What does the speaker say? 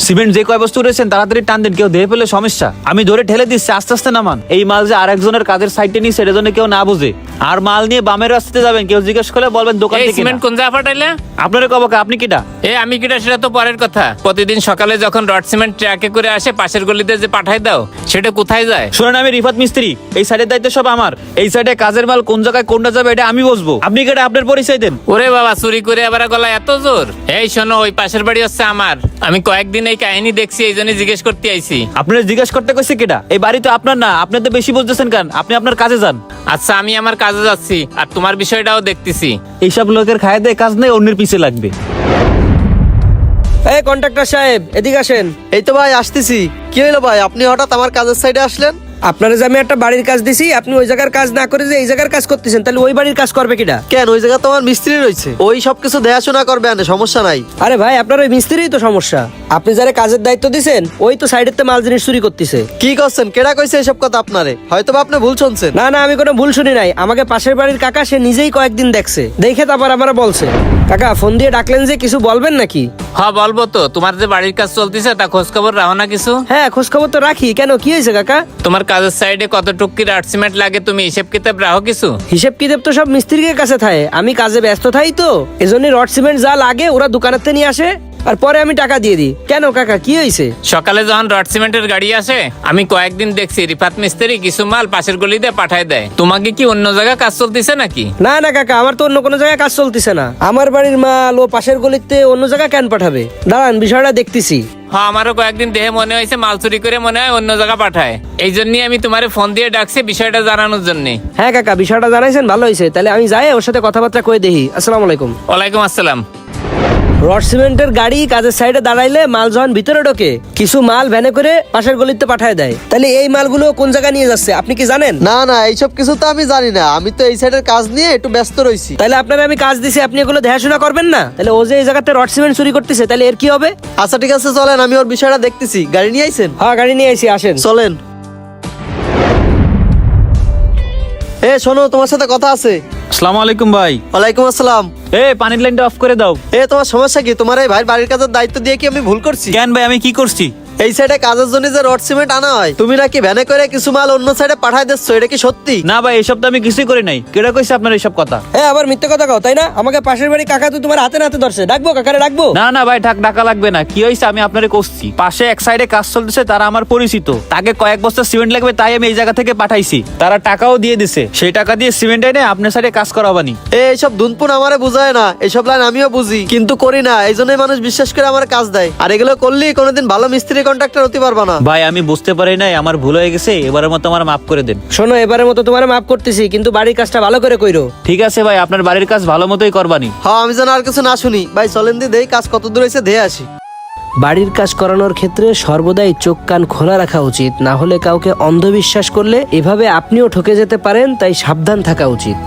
Cement যে কয় বস্তু রয়েছেন তাড়াতাড়ি টান দেন, কেউ ধরে ফেলে সমস্যা। আমি ধরে ঠেলে দিচ্ছি, আস্তে আস্তে নামান। এই মাল যে আরেকজনের কাজের সাইডে নিয়ে সেটা জন্য কেউ না বুঝে। আর মাল নিয়ে বামের রাস্তাতে যাবেন, কেউ জিজ্ঞেস করলে বলবেন দোকান এই থেকে সিমেন্ট কোন জায়গা পাঠাইলে? আপনারা কব আপনি কিটা? আমি কিটা সেটা তো পরের কথা। প্রতিদিন সকালে যখন রড সিমেন্ট ট্রাকে করে আসে পাশের গলিতে যে পাঠাই দাও, সেটা কোথায় যায়? শোনেন, আমি রিফাত মিস্ত্রি, এই সাইডের দায়িত্ব সব আমার। এই সাইডে কাজের মাল কোন জায়গায় কোনটা যাবে এটা আমি বুঝবো। আপনি কিটা, আপনার পরিচয় দেন। ওরে বাবা, চুরি করে আবার গলা এত জোর! এই শোনো, ওই পাশের বাড়ি হচ্ছে আমার। আমি কয়েকদিন এই কাহিনী দেখছি, এই জন্য জিজ্ঞেস করতে আইছি। আপনারা জিজ্ঞেস করতে কইছে কিটা? এই বাড়ি তো আপনার না, আপনি তো বেশি বুঝতেছেন কেন? আপনি আপনার কাজে যান। আচ্ছা, আমি আমার কাজে যাচ্ছি, আর তোমার বিষয়টাও দেখতেছি। এইসব লোকের খায় দেয় কাজ নেই, অন্যের পিছে লাগবে। এই কন্ট্রাক্টর সাহেব, এদিকে আসেন। এই তো ভাই আসতেছি। কি হলো ভাই, আপনি হঠাৎ আমার কাজের সাইডে আসলেন? আপনারা যে আমি একটা বাড়ির কাজ দিছি, আপনি ওই জায়গার কাজ না করে যে এই জায়গার কাজ করতেছেন, তাহলে ওই বাড়ির কাজ করবে কিটা? কেন, ওই জায়গা তো আমার মিস্ত্রি রয়েছে, ওই সবকিছু দেখাশোনা করবে, আনে সমস্যা নাই। আরে ভাই, আপনার ওই মিস্ত্রিই তো সমস্যা। আপনি যারা কাজের দায়িত্ব দিছেন, ওই তো সাইডের মাল জিনিস চুরি করতেছে। কি করছেন, কেডা কইছে এসব কথা আপনারে? হয়তো বা আপনি ভুল শুনছেন। না না, আমি কোনো ভুল শুনি নাই। আমাকে পাশের বাড়ির কাকা সে নিজেই কয়েকদিন দেখছে, দেখে তারপর আমার বলছে। কাকা ফোন দিয়ে ডাকলেন যে, কিছু বলবেন নাকি? হ্যাঁ বলবো তো। তোমার যে বাড়ির কাজ চলতেছে তা খোঁজ খবর রাখো না কিছু? হ্যাঁ, খোঁজ খবর তো রাখি। কেন, কি হয়েছে কাকা? তোমার কাজের সাইডে কত টুকি রড সিমেন্ট লাগে, তুমি হিসেব কিতাব রাখো কিছু? হিসেব কিতাব তো সব মিস্ত্রির কাছে থাকে, আমি কাজে ব্যস্ত থাই তো, এজন্য রড সিমেন্ট যা লাগে ওরা দোকানের থেকে নিয়ে আসে, আর পরে আমি টাকা দিয়ে দিই। কেন কাকা, কি হয়েছে? সকালে যখন রড সিমেন্টের গাড়ি আসে, আমি কয়েকদিন দেখছি রিফাত মিস্ত্রি কিছু মাল পাশের গলিতে পাঠায় দেয়। তোমাকে কি অন্য জায়গায় কাজ চলতেছে নাকি? না না কাকা, আমার তো অন্য কোনো জায়গায় কাজ চলতেছে না। আমার বাড়ির মাল ও পাশের গলিতে অন্য জায়গায় কেন পাঠাবে? দাঁড়ান, বিষয়টা দেখতেছি। হ্যাঁ, আমারও কয়েকদিন দেহে মনে হয়েছে মাল চুরি করে মনে হয় অন্য জায়গা পাঠায়। এই জন্যই আমি তোমারে ফোন দিয়ে ডাকছি বিষয়টা জানানোর জন্য। হ্যাঁ কাকা, বিষয়টা জানাইছেন, ভালো হয়েছে। তাহলে আমি যাই, ওর সাথে কথাবার্তা কয়ে দেখি। আসসালামু আলাইকুম। ওয়ালাইকুম আসসালাম। রড সিমেন্টের গাড়ি কাজের সাইডে দাঁড়াইলে মাল যখন ভিতরে ঢোকে, কিছু মাল ভ্যানে করে পাশের গলিতে পাঠায় দেয়। তাহলে এই মালগুলো কোন জায়গায় নিয়ে যাচ্ছে আপনি কি জানেন? না না, এইসব কিছু তো আমি জানি না, আমি তো এই সাইডের কাজ নিয়ে একটু ব্যস্ত রয়েছি। তাহলে আপনারা আমি কাজ দিছি, আপনি এগুলো দেখাশোনা করবেন না? তাহলে ও যে এই জায়গাতে রড সিমেন্ট চুরি করতেছে, তাহলে এর কি হবে? আচ্ছা ঠিক আছে, চলেন, আমি ওর বিষয়টা দেখতেছি। গাড়ি নিয়ে আইছেন? হ্যাঁ, গাড়ি নিয়ে আইছি, আসেন। চলেন। শোনো, তোমার সাথে কথা আছে। আসসালামু আলাইকুম ভাই। ওয়ালাইকুম আসসালাম। পানির লাইনটা অফ করে দাও। তোমার সমস্যা কি? তোমার এই ভাই বাড়ির কাজের দায়িত্ব দিয়ে কি আমি ভুল করছি? কেন ভাই, আমি কি করছি? এই সাইডে কাজের জন্য যে রড সিমেন্ট আনা হয়, তুমি নাকি ভ্যানে করে কিছু মাল অন্য সাইডে পাঠায় দিচ্ছ, এটা কি সত্যি? না ভাই, এসব তো আমি কিছুই করি নাই। কেডা কইছে আপনার এইসব কথা? আবার মিথ্যে কথা কও, তাই না? আমাকে পাশের বাড়ি কাকা তো তোমার হাতে নাতে ধরছে। ডাকবো কাকারে, ডাকবো? না না ভাই, ডাকা লাগবে না। কি হয়েছে আমি আপনারে করছি। পাশে এক সাইডে কাজ চলতেছে, তারা আমার পরিচিত। তাকে কয়েক বস্তা সিমেন্ট লাগবে, তাই আমি এই জায়গা থেকে পাঠাইছি। তারা টাকাও দিয়ে দিছে, সেই টাকা দিয়ে সিমেন্ট এনে আপনার সাইডে কাজ করাবানি। এইসব দুনপুন আমারে বুঝায় না, এইসব লাইন আমিও বুঝি কিন্তু করি না। এই জন্যই মানুষ বিশ্বাস করে আমার কাজ দেয়, আর এগুলো করলেই কোনোদিন ভালো মিস্ত্রি কন্ট্রাক্টর হতে পারবা না। ভাই আমি বুঝতে পারি নাই, আমার ভুল হয়ে গেছে। এবারের মতো আমার মাফ করে দেন। শোনো, এবারের মতো তোমার মাফ করতেছি, কিন্তু বাড়ির কাজটা ভালো করে কইরো। ঠিক আছে ভাই, আপনার বাড়ির কাজ ভালো মতোই করবানি। হ্যাঁ, আমি যেন আর কিছু না শুনি। ভাই চলেন দি, দেই কাজ কত দূর হয়েছে, ধেয়ে আসি। বাড়ির কাজ করানোর ক্ষেত্রে সর্বদাই চোখ কান খোলা রাখা উচিত, না হলে কাউকে অন্ধবিশ্বাস করলে এভাবে আপনিও ঠকে যেতে পারেন, তাই সাবধান থাকা উচিত।